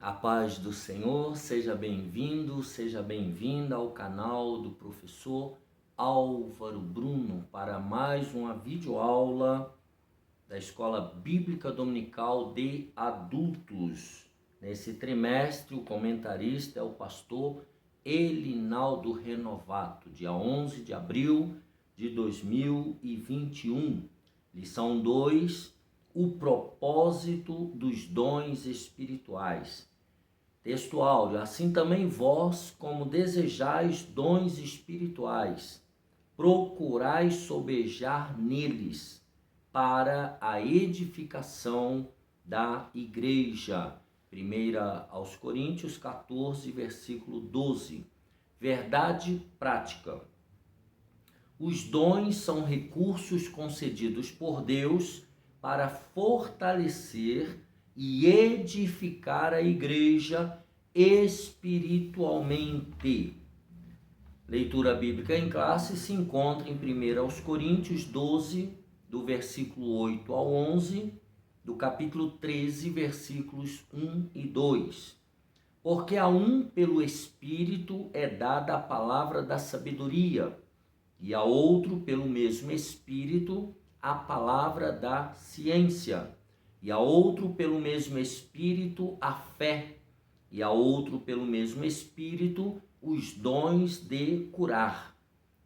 A paz do Senhor, seja bem-vindo, seja bem-vinda ao canal do professor Álvaro Bruno para mais uma videoaula da Escola Bíblica Dominical de Adultos. Nesse trimestre, o comentarista é o pastor Elinaldo Renovato, dia 11 de abril de 2021. Lição 2, o propósito dos dons espirituais. Texto áudio: assim também vós, como desejais dons espirituais, procurai sobejar neles, para a edificação da igreja. 1 aos Coríntios 14, versículo 12. Verdade prática. Os dons são recursos concedidos por Deus para fortalecer e edificar a igreja espiritualmente. Leitura bíblica em classe se encontra em 1 aos Coríntios 12, do versículo 8 ao 11, do capítulo 13, versículos 1 e 2. Porque a um pelo Espírito é dada a palavra da sabedoria, e a outro pelo mesmo Espírito a palavra da ciência, e a outro pelo mesmo Espírito a fé, e a outro pelo mesmo Espírito os dons de curar,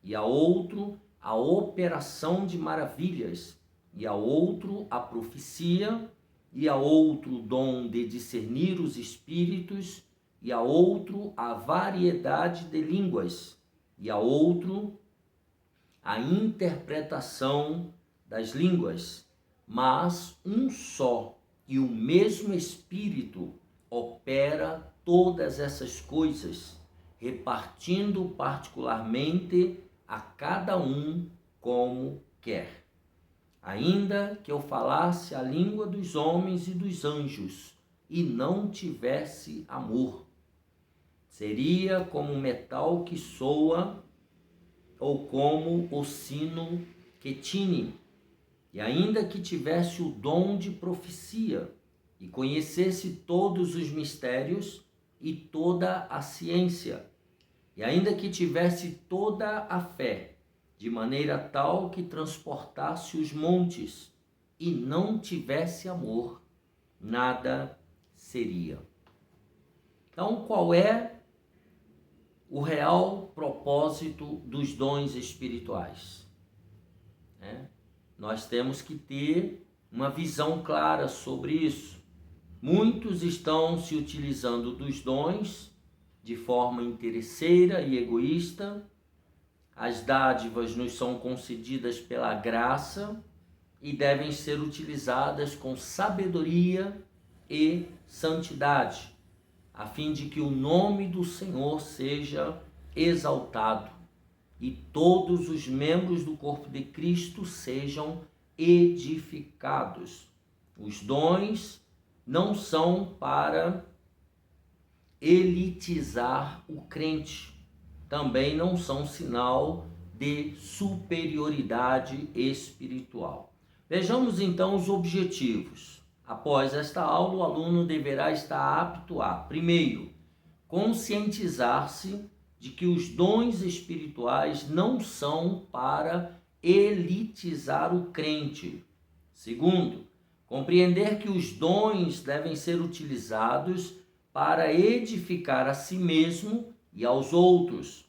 e a outro a operação de maravilhas, e a outro a profecia, e a outro o dom de discernir os espíritos, e a outro a variedade de línguas, e a outro a interpretação das línguas. Mas um só e o mesmo Espírito opera todas essas coisas, repartindo particularmente a cada um como quer. Ainda que eu falasse a língua dos homens e dos anjos e não tivesse amor, seria como um metal que soa ou como o sino que tine. E ainda que tivesse o dom de profecia e conhecesse todos os mistérios e toda a ciência, e ainda que tivesse toda a fé, de maneira tal que transportasse os montes, e não tivesse amor, nada seria. Então, qual é o real propósito dos dons espirituais? Nós temos que ter uma visão clara sobre isso. Muitos estão se utilizando dos dons de forma interesseira e egoísta. As dádivas nos são concedidas pela graça e devem ser utilizadas com sabedoria e santidade, a fim de que o nome do Senhor seja exaltado e todos os membros do corpo de Cristo sejam edificados. Os dons não são para elitizar o crente, também não são sinal de superioridade espiritual. Vejamos então os objetivos. Após esta aula, o aluno deverá estar apto a, primeiro, conscientizar-se de que os dons espirituais não são para elitizar o crente. Segundo, compreender que os dons devem ser utilizados para edificar a si mesmo e aos outros.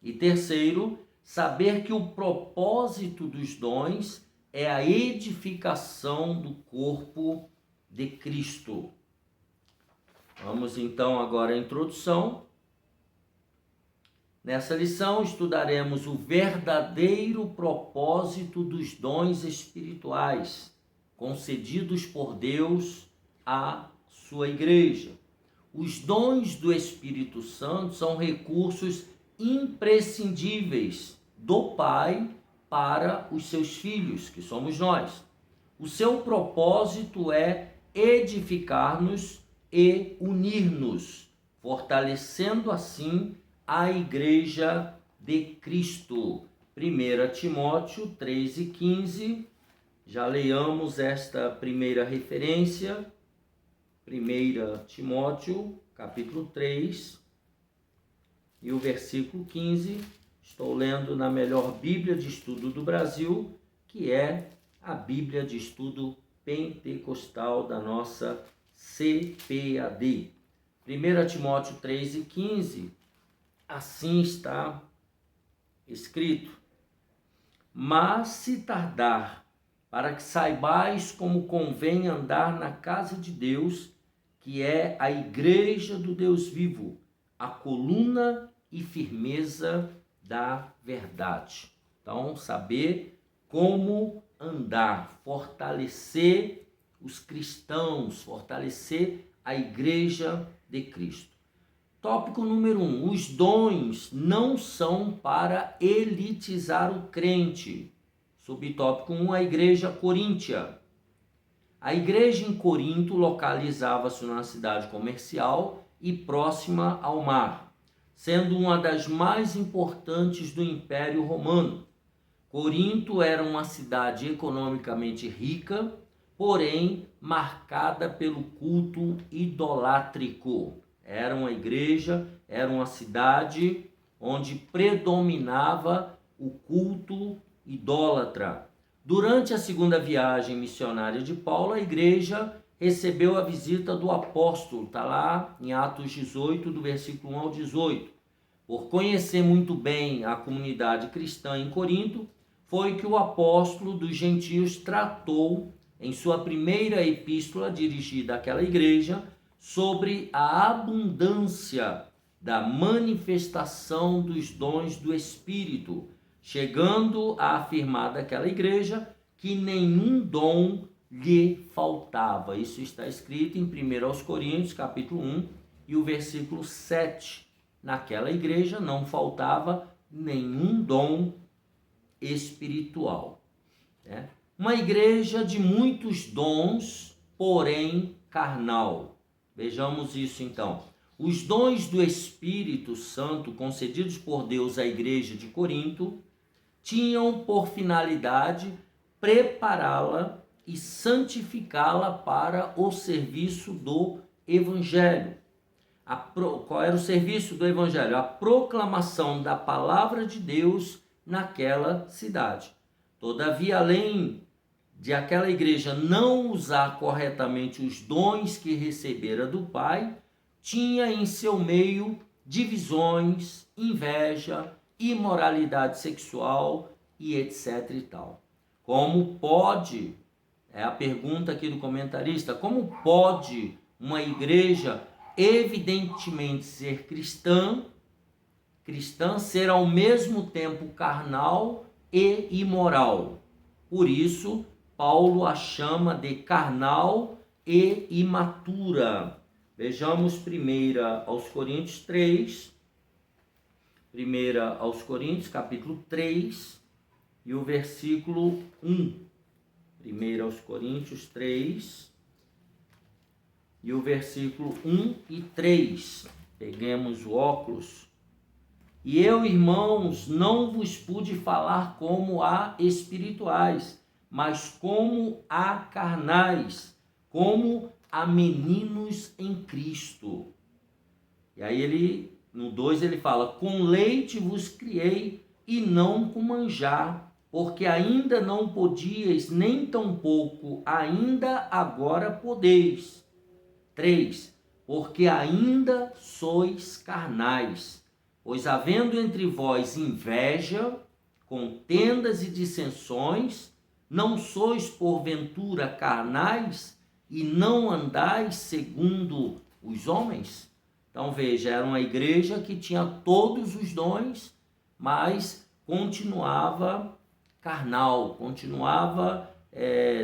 E terceiro, saber que o propósito dos dons é a edificação do corpo de Cristo. Vamos então agora à introdução. Nessa lição estudaremos o verdadeiro propósito dos dons espirituais concedidos por Deus à sua igreja. Os dons do Espírito Santo são recursos imprescindíveis do Pai para os seus filhos, que somos nós. O seu propósito é edificar-nos e unir-nos, fortalecendo assim a igreja de Cristo. 1 Timóteo 3:15, já leiamos esta primeira referência. 1 Timóteo, capítulo 3, e o versículo 15. Estou lendo na melhor Bíblia de Estudo do Brasil, que é a Bíblia de Estudo Pentecostal da nossa CPAD. 1 Timóteo 3 e 15, assim está escrito: mas se tardar, para que saibais como convém andar na casa de Deus, que é a igreja do Deus vivo, a coluna e firmeza da verdade. Então, saber como andar, fortalecer os cristãos, fortalecer a igreja de Cristo. Tópico número 1. Os dons não são para elitizar o crente. Subtópico 1. A igreja coríntia. A igreja em Corinto localizava-se numa cidade comercial e próxima ao mar, sendo uma das mais importantes do Império Romano. Corinto era uma cidade economicamente rica, porém marcada pelo culto idolátrico. Era uma igreja, era uma cidade onde predominava o culto idólatra. Durante a segunda viagem missionária de Paulo, a igreja recebeu a visita do apóstolo, está lá em Atos 18, do versículo 1 ao 18. Por conhecer muito bem a comunidade cristã em Corinto, foi que o apóstolo dos gentios tratou, em sua primeira epístola dirigida àquela igreja, sobre a abundância da manifestação dos dons do Espírito, chegando a afirmar daquela igreja que nenhum dom lhe faltava. Isso está escrito em 1 Coríntios, capítulo 1, e o versículo 7. Naquela igreja não faltava nenhum dom espiritual. Uma igreja de muitos dons, porém carnal. Vejamos isso então. Os dons do Espírito Santo concedidos por Deus à igreja de Corinto tinham por finalidade prepará-la e santificá-la para o serviço do Evangelho. Qual era o serviço do Evangelho? A proclamação da palavra de Deus naquela cidade. Todavia, além de aquela igreja não usar corretamente os dons que recebera do Pai, tinha em seu meio divisões, inveja, imoralidade sexual e etc e tal. Como pode, é a pergunta aqui do comentarista, como pode uma igreja evidentemente ser cristã ser ao mesmo tempo carnal e imoral? Por isso, Paulo a chama de carnal e imatura. Vejamos 1 aos Coríntios 3, 1 aos Coríntios, capítulo 3, e o versículo 1. 1 aos Coríntios 3, e o versículo 1 e 3. Peguemos o óculos. E eu, irmãos, não vos pude falar como a espirituais, mas como a carnais, como a meninos em Cristo. E aí no 2 ele fala: com leite vos criei e não com manjar, porque ainda não podíeis, nem tampouco ainda agora podeis. 3, porque ainda sois carnais, pois havendo entre vós inveja, contendas e dissensões, não sois porventura carnais e não andais segundo os homens? Então veja, era uma igreja que tinha todos os dons, mas continuava carnal, continuava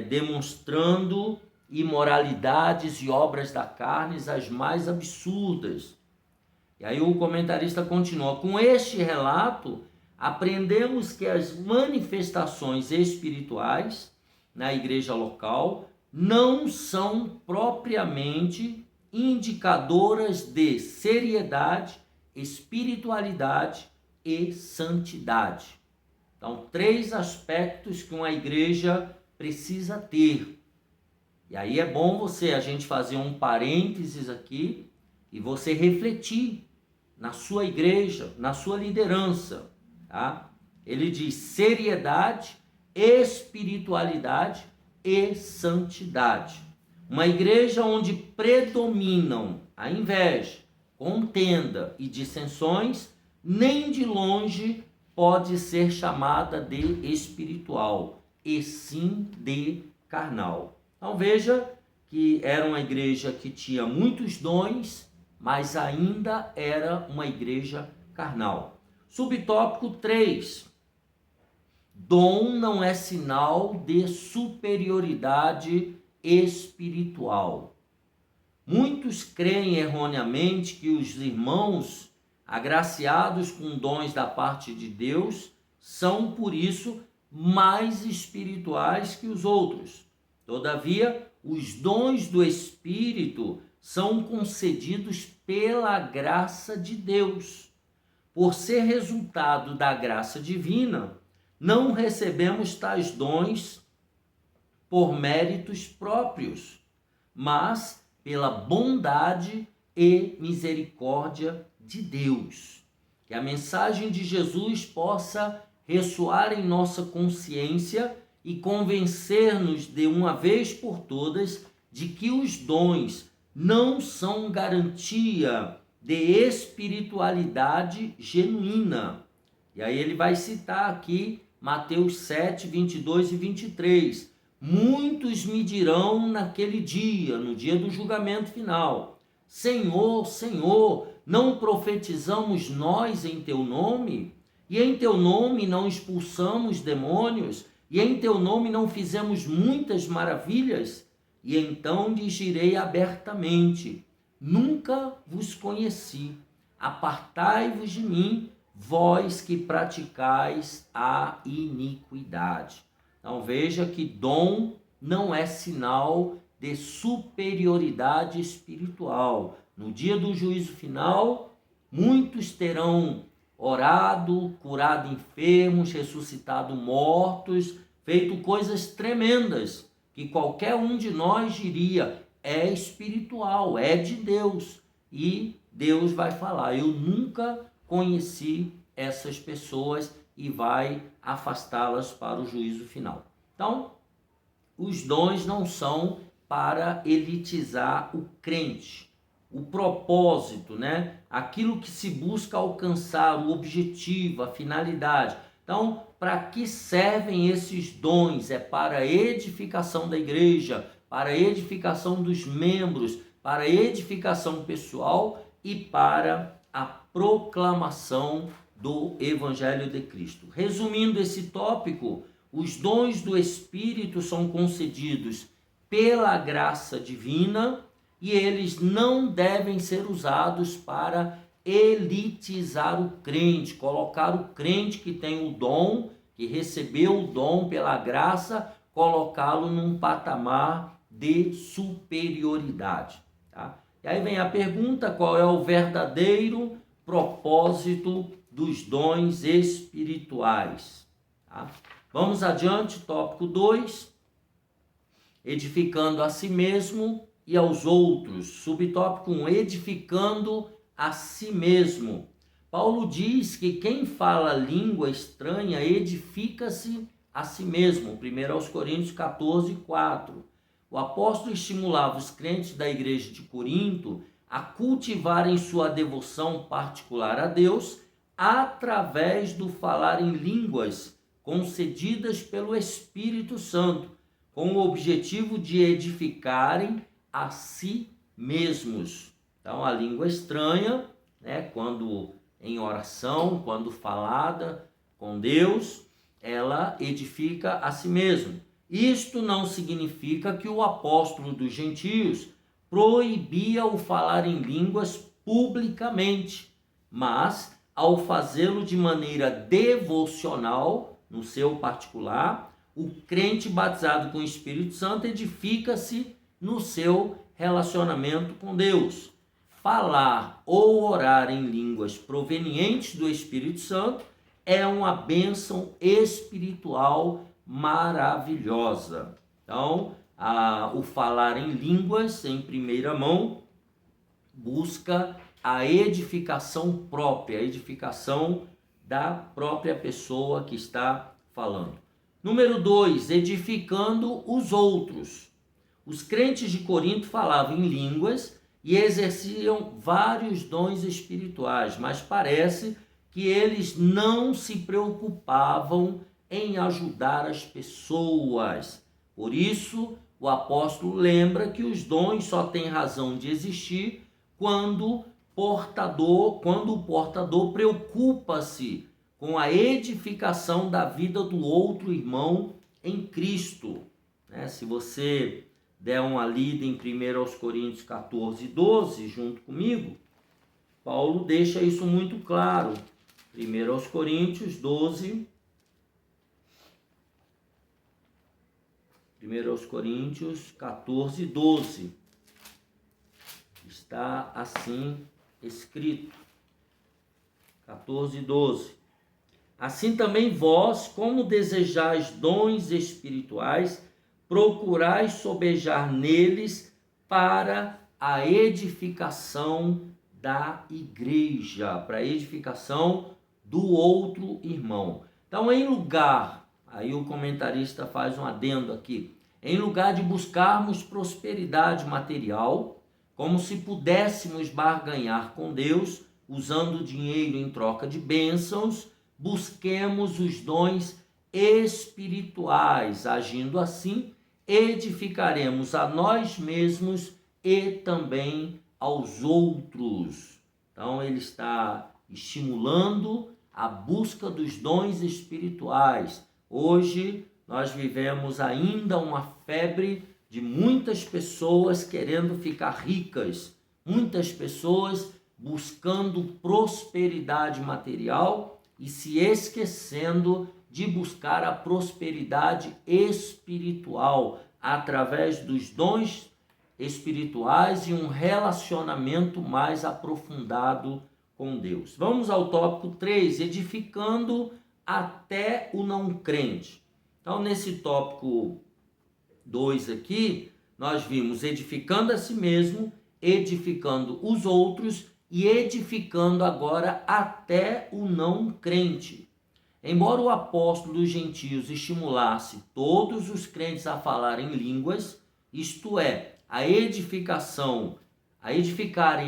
demonstrando imoralidades e obras da carne as mais absurdas. E aí o comentarista continua: com este relato aprendemos que as manifestações espirituais na igreja local não são propriamente indicadoras de seriedade, espiritualidade e santidade. Então, 3 aspectos que uma igreja precisa ter. E aí é bom a gente fazer um parênteses aqui e você refletir na sua igreja, na sua liderança, tá? Ele diz seriedade, espiritualidade e santidade. Uma igreja onde predominam a inveja, contenda e dissensões, nem de longe pode ser chamada de espiritual, e sim de carnal. Então veja que era uma igreja que tinha muitos dons, mas ainda era uma igreja carnal. Subtópico 3. Dom não é sinal de superioridade espiritual. Muitos creem erroneamente que os irmãos agraciados com dons da parte de Deus são, por isso, mais espirituais que os outros. Todavia, os dons do Espírito são concedidos pela graça de Deus. Por ser resultado da graça divina, não recebemos tais dons por méritos próprios, mas pela bondade e misericórdia de Deus. Que a mensagem de Jesus possa ressoar em nossa consciência e convencer-nos de uma vez por todas de que os dons não são garantia de espiritualidade genuína. E aí ele vai citar aqui Mateus 7, 22 e 23. Muitos me dirão naquele dia, no dia do julgamento final: Senhor, Senhor, não profetizamos nós em teu nome? E em teu nome não expulsamos demônios? E em teu nome não fizemos muitas maravilhas? E então lhes direi abertamente: nunca vos conheci. Apartai-vos de mim, vós que praticais a iniquidade. Então veja que dom não é sinal de superioridade espiritual. No dia do juízo final, muitos terão orado, curado enfermos, ressuscitado mortos, feito coisas tremendas, que qualquer um de nós diria: é espiritual, é de Deus. E Deus vai falar: eu nunca conheci essas pessoas, e vai afastá-las para o juízo final. Então, os dons não são para elitizar o crente. O propósito, né? Aquilo que se busca alcançar, o objetivo, a finalidade. Então, para que servem esses dons? É para a edificação da igreja, para a edificação dos membros, para a edificação pessoal e para a proclamação do Evangelho de Cristo. Resumindo esse tópico, os dons do Espírito são concedidos pela graça divina e eles não devem ser usados para elitizar o crente, colocar o crente que tem o dom, que recebeu o dom pela graça, colocá-lo num patamar de superioridade. Tá? E aí vem a pergunta: qual é o verdadeiro propósito dos dons espirituais? Tá? Vamos adiante, tópico 2, edificando a si mesmo e aos outros. Subtópico 1, edificando a si mesmo. Paulo diz que quem fala língua estranha edifica-se a si mesmo. 1 Coríntios 14, 4. O apóstolo estimulava os crentes da igreja de Corinto a cultivarem sua devoção particular a Deus através do falar em línguas concedidas pelo Espírito Santo, com o objetivo de edificarem a si mesmos. Então, a língua estranha, né, quando em oração, quando falada com Deus, ela edifica a si mesmo. Isto não significa que o apóstolo dos gentios proibia o falar em línguas publicamente, mas ao fazê-lo de maneira devocional, no seu particular, o crente batizado com o Espírito Santo edifica-se no seu relacionamento com Deus. Falar ou orar em línguas provenientes do Espírito Santo é uma bênção espiritual maravilhosa. Então, o falar em línguas em primeira mão busca a edificação própria, a edificação da própria pessoa que está falando. Número 2, edificando os outros. Os crentes de Corinto falavam em línguas e exerciam vários dons espirituais, mas parece que eles não se preocupavam em ajudar as pessoas. Por isso, o apóstolo lembra que os dons só têm razão de existir quando o portador preocupa-se com a edificação da vida do outro irmão em Cristo. Se você der uma lida em 1 Coríntios 14, 12, junto comigo, Paulo deixa isso muito claro. 1 Coríntios 12, 1 Coríntios 14, 12. Está assim escrito. 14, 12. Assim também vós, como desejais dons espirituais, procurai sobejar neles para a edificação da igreja, para a edificação do outro irmão. Então, aí o comentarista faz um adendo aqui, em lugar de buscarmos prosperidade material, como se pudéssemos barganhar com Deus, usando dinheiro em troca de bênçãos, busquemos os dons espirituais. Agindo assim, edificaremos a nós mesmos e também aos outros. Então, ele está estimulando a busca dos dons espirituais. Hoje, nós vivemos ainda uma febre de muitas pessoas querendo ficar ricas, muitas pessoas buscando prosperidade material e se esquecendo de buscar a prosperidade espiritual através dos dons espirituais e um relacionamento mais aprofundado com Deus. Vamos ao tópico 3, edificando até o não crente. Então, nesse tópico 2 aqui, nós vimos edificando a si mesmo, edificando os outros e edificando agora até o não crente. Embora o apóstolo dos gentios estimulasse todos os crentes a falar em línguas, isto é, a edificarem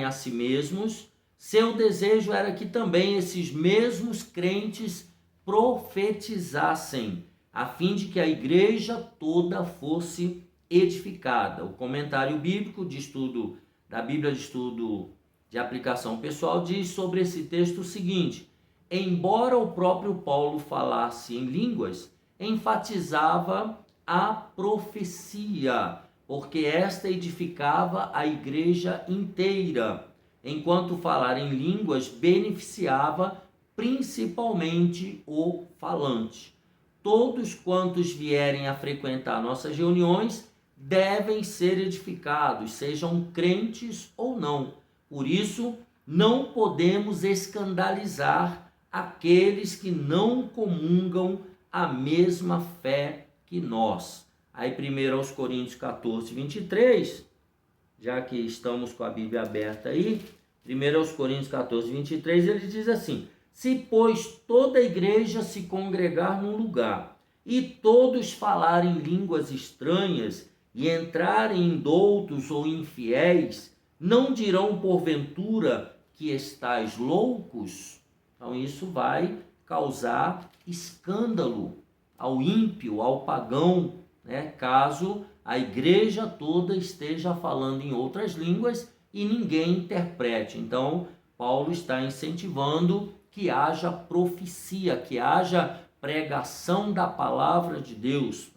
a si mesmos, seu desejo era que também esses mesmos crentes profetizassem, a fim de que a igreja toda fosse edificada. O comentário bíblico de estudo da Bíblia de Estudo de Aplicação Pessoal diz sobre esse texto o seguinte: embora o próprio Paulo falasse em línguas, enfatizava a profecia, porque esta edificava a igreja inteira, enquanto falar em línguas beneficiava principalmente o falante. Todos quantos vierem a frequentar nossas reuniões devem ser edificados, sejam crentes ou não. Por isso, não podemos escandalizar aqueles que não comungam a mesma fé que nós. Aí 1 Coríntios 14, 23, já que estamos com a Bíblia aberta aí, 1 Coríntios 14, 23, ele diz assim: se, pois, toda a igreja se congregar num lugar, e todos falarem línguas estranhas, e entrarem em doutos ou infiéis, não dirão porventura que estáis loucos? Então isso vai causar escândalo ao ímpio, ao pagão, caso a igreja toda esteja falando em outras línguas e ninguém interprete. Então Paulo está incentivando que haja profecia, que haja pregação da palavra de Deus,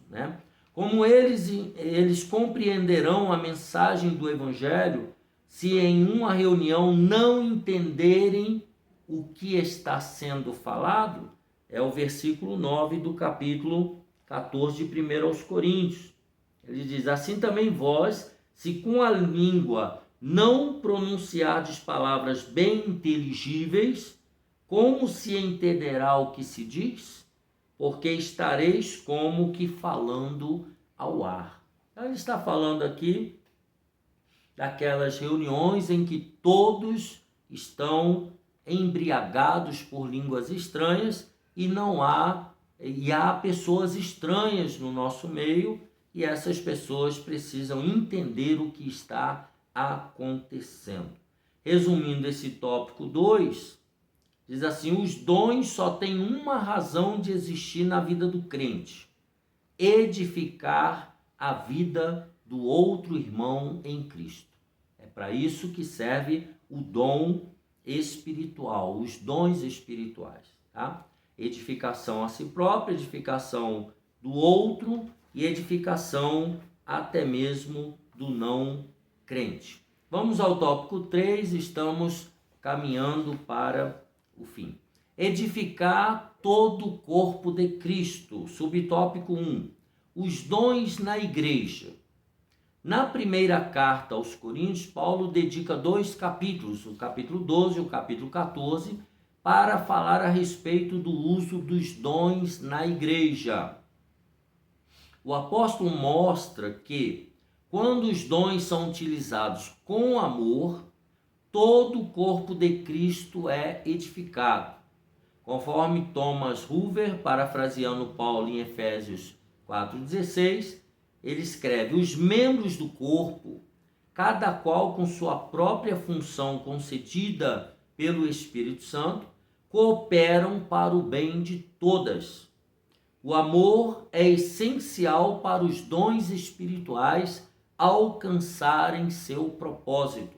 Como eles compreenderão a mensagem do evangelho se em uma reunião não entenderem o que está sendo falado? É o versículo 9 do capítulo 14 de 1 Coríntios. Ele diz: assim também vós, se com a língua não pronunciardes palavras bem inteligíveis, como se entenderá o que se diz? Porque estareis como que falando ao ar. Então, ele está falando aqui daquelas reuniões em que todos estão embriagados por línguas estranhas e há pessoas estranhas no nosso meio, e essas pessoas precisam entender o que está acontecendo. Resumindo esse tópico 2, diz assim: os dons só têm uma razão de existir na vida do crente: edificar a vida do outro irmão em Cristo. É para isso que serve o dom espiritual, os dons espirituais, tá? Edificação a si próprio, edificação do outro e edificação até mesmo do não crente. Vamos ao tópico 3, estamos caminhando para o fim. Edificar todo o corpo de Cristo. Subtópico 1. Os dons na igreja. Na primeira carta aos Coríntios, Paulo dedica 2 capítulos, o capítulo 12 e o capítulo 14, para falar a respeito do uso dos dons na igreja. O apóstolo mostra que, quando os dons são utilizados com amor, todo o corpo de Cristo é edificado. Conforme Thomas Hoover, parafraseando Paulo em Efésios 4,16, ele escreve: os membros do corpo, cada qual com sua própria função concedida pelo Espírito Santo, cooperam para o bem de todas. O amor é essencial para os dons espirituais alcançarem seu propósito.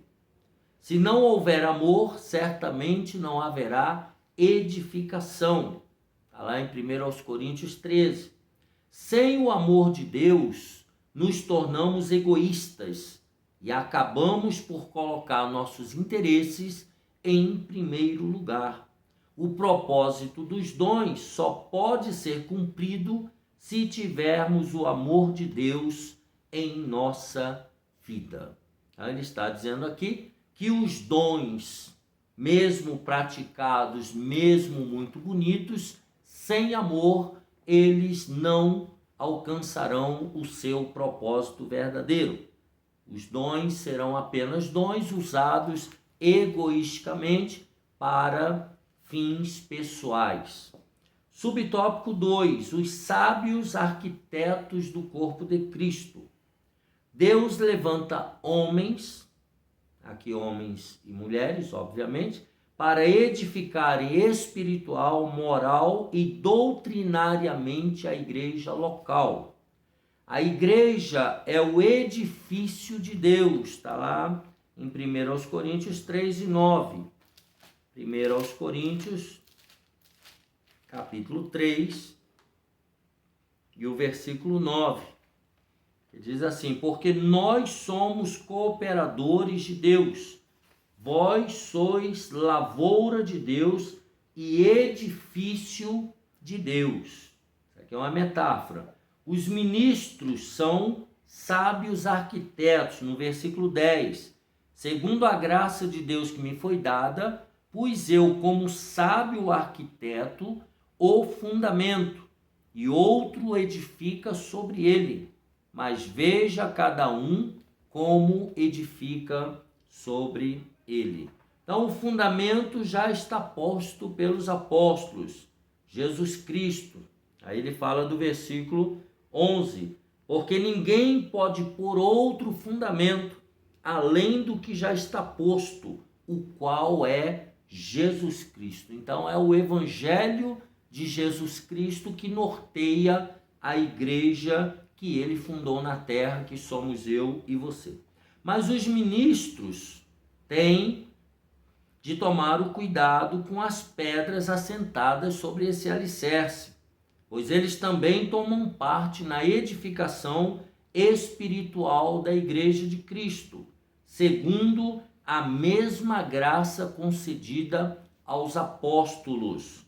Se não houver amor, certamente não haverá edificação. Está lá em 1 Coríntios 13. Sem o amor de Deus, nos tornamos egoístas e acabamos por colocar nossos interesses em primeiro lugar. O propósito dos dons só pode ser cumprido se tivermos o amor de Deus em nossa vida. Ele está dizendo aqui que os dons, mesmo praticados, mesmo muito bonitos, sem amor, eles não alcançarão o seu propósito verdadeiro. Os dons serão apenas dons usados egoisticamente para fins pessoais. Subtópico 2. Os sábios arquitetos do corpo de Cristo. Deus levanta homens, aqui homens e mulheres, obviamente, para edificarem espiritual, moral e doutrinariamente a igreja local. A igreja é o edifício de Deus, está lá em 1 Coríntios 3:9. 1 Coríntios, capítulo 3, e o versículo 9. Ele diz assim: porque nós somos cooperadores de Deus, vós sois lavoura de Deus e edifício de Deus. Isso aqui é uma metáfora. Os ministros são sábios arquitetos, no versículo 10. Segundo a graça de Deus que me foi dada, pus eu como sábio arquiteto o fundamento, e outro edifica sobre ele. Mas veja cada um como edifica sobre ele. Então, o fundamento já está posto pelos apóstolos, Jesus Cristo. Aí ele fala do versículo 11: porque ninguém pode pôr outro fundamento além do que já está posto, o qual é Jesus Cristo. Então, é o evangelho de Jesus Cristo que norteia a igreja que ele fundou na terra, que somos eu e você. Mas os ministros têm de tomar o cuidado com as pedras assentadas sobre esse alicerce, pois eles também tomam parte na edificação espiritual da igreja de Cristo, segundo a mesma graça concedida aos apóstolos.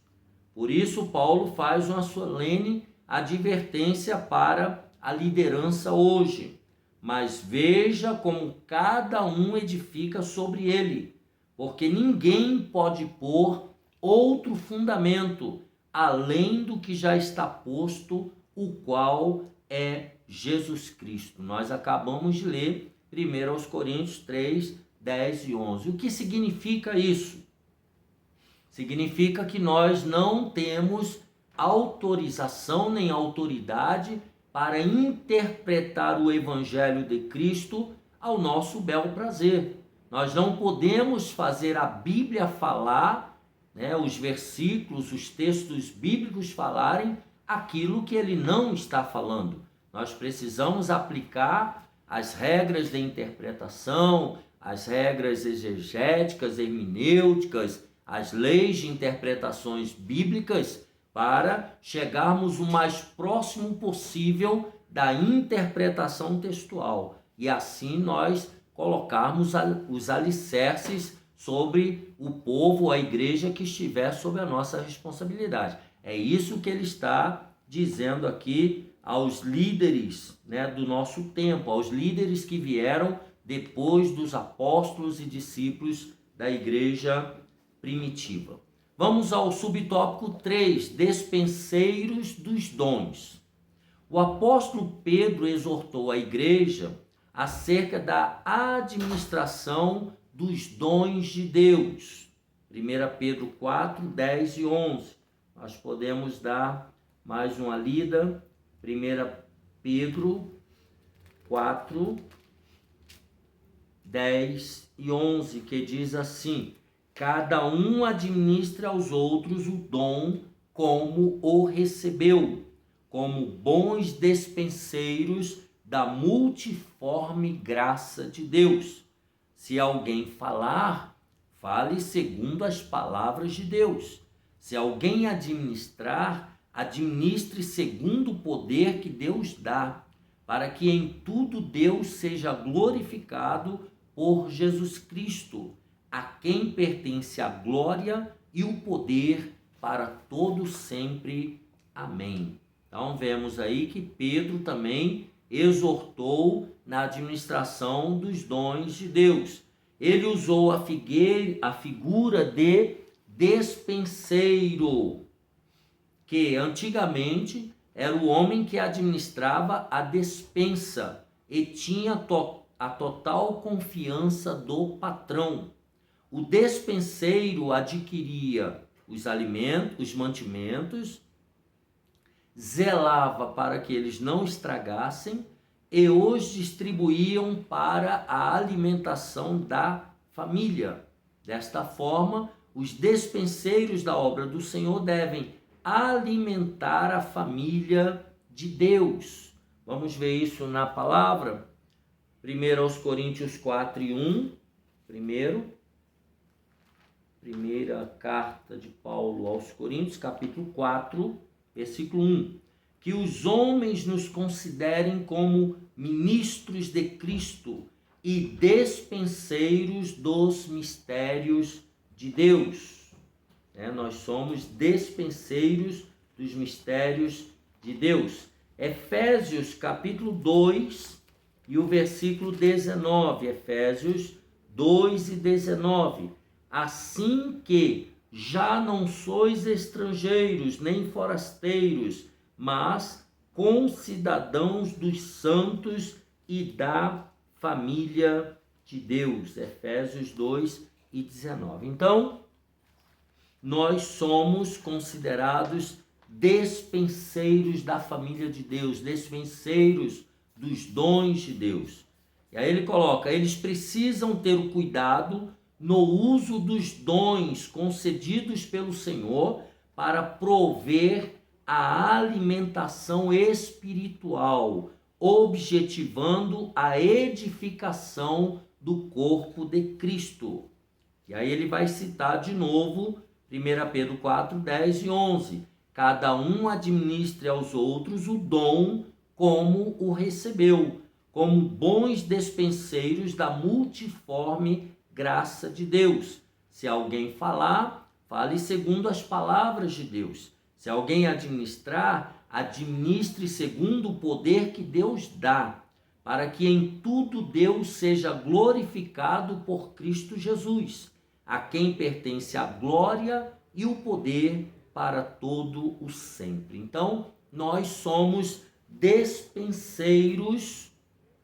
Por isso, Paulo faz uma solene advertência para a liderança hoje: mas veja como cada um edifica sobre ele, porque ninguém pode pôr outro fundamento além do que já está posto, o qual é Jesus Cristo. Nós acabamos de ler 1 Coríntios 3, 10 e 11. O que significa isso? Significa que nós não temos autorização nem autoridade para interpretar o Evangelho de Cristo ao nosso bel prazer. Nós não podemos fazer a Bíblia falar, os versículos, os textos bíblicos falarem aquilo que ele não está falando. Nós precisamos aplicar as regras de interpretação, as regras exegéticas, hermenêuticas, as leis de interpretações bíblicas para chegarmos o mais próximo possível da interpretação textual e assim nós colocarmos os alicerces sobre o povo, a igreja que estiver sob a nossa responsabilidade. É isso que ele está dizendo aqui aos líderes, do nosso tempo, aos líderes que vieram depois dos apóstolos e discípulos da igreja primitiva. Vamos ao subtópico 3, despenseiros dos dons. O apóstolo Pedro exortou a igreja acerca da administração dos dons de Deus. 1 Pedro 4, 10 e 11. Nós podemos dar mais uma lida. 1 Pedro 4, 10 e 11, que diz assim: cada um administra aos outros o dom como o recebeu, como bons despenseiros da multiforme graça de Deus. Se alguém falar, fale segundo as palavras de Deus. Se alguém administrar, administre segundo o poder que Deus dá, para que em tudo Deus seja glorificado por Jesus Cristo, a quem pertence a glória e o poder para todo sempre. Amém. Então vemos aí que Pedro também exortou na administração dos dons de Deus. Ele usou a figura de despenseiro, que antigamente era o homem que administrava a despensa e tinha a total confiança do patrão. O despenseiro adquiria os alimentos, os mantimentos, zelava para que eles não estragassem e os distribuíam para a alimentação da família. Desta forma, os despenseiros da obra do Senhor devem alimentar a família de Deus. Vamos ver isso na palavra. 1 Coríntios 4 e 1. Primeira carta de Paulo aos Coríntios, capítulo 4, versículo 1. Que os homens nos considerem como ministros de Cristo e despenseiros dos mistérios de Deus. Nós somos despenseiros dos mistérios de Deus. Efésios capítulo 2 e o versículo 19. Efésios 2 e 19. Assim que já não sois estrangeiros nem forasteiros, mas concidadãos dos santos e da família de Deus. Efésios 2 e 19. Então, nós somos considerados despenseiros da família de Deus, despenseiros dos dons de Deus. E aí ele coloca, eles precisam ter o cuidado no uso dos dons concedidos pelo Senhor para prover a alimentação espiritual, objetivando a edificação do corpo de Cristo. E aí ele vai citar de novo 1 Pedro 4, 10 e 11. Cada um administre aos outros o dom como o recebeu, como bons despenseiros da multiforme graça de Deus. Se alguém falar, fale segundo as palavras de Deus. Se alguém administrar, administre segundo o poder que Deus dá, para que em tudo Deus seja glorificado por Cristo Jesus, a quem pertence a glória e o poder para todo o sempre. Então, nós somos despenseiros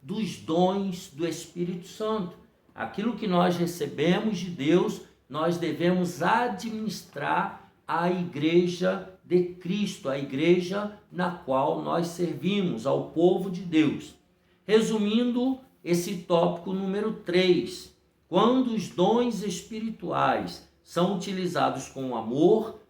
dos dons do Espírito Santo. Aquilo que nós recebemos de Deus, nós devemos administrar à igreja de Cristo, a igreja na qual nós servimos, ao povo de Deus. Resumindo esse tópico número 3, quando os dons espirituais são utilizados com amor,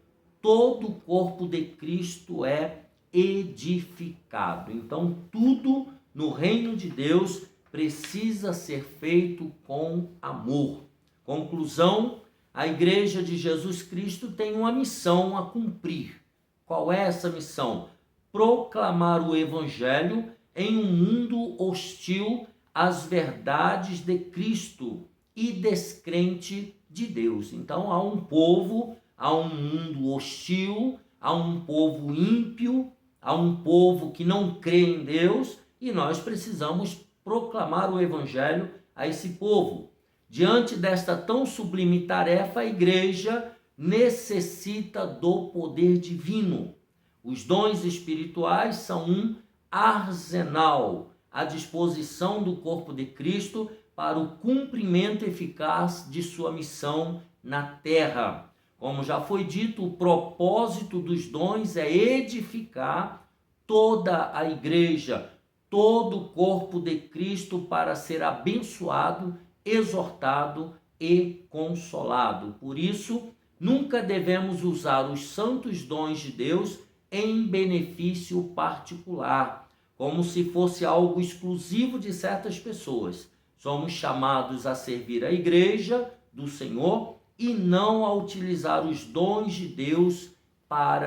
todo o corpo de Cristo é edificado. Então, tudo no reino de Deus precisa ser feito com amor. Conclusão, a igreja de Jesus Cristo tem uma missão a cumprir. Qual é essa missão? Proclamar o evangelho em um mundo hostil às verdades de Cristo e descrente de Deus. Então, há um povo, há um mundo hostil, há um povo ímpio, há um povo que não crê em Deus, e nós precisamos proclamar o evangelho a esse povo. Diante desta tão sublime tarefa, a igreja necessita do poder divino. Os dons espirituais são um arsenal à disposição do corpo de Cristo para o cumprimento eficaz de sua missão na terra. Como já foi dito, o propósito dos dons é edificar toda a igreja, todo o corpo de Cristo para ser abençoado, exortado e consolado. Por isso, nunca devemos usar os santos dons de Deus em benefício particular, como se fosse algo exclusivo de certas pessoas. Somos chamados a servir a igreja do Senhor e não a utilizar os dons de Deus para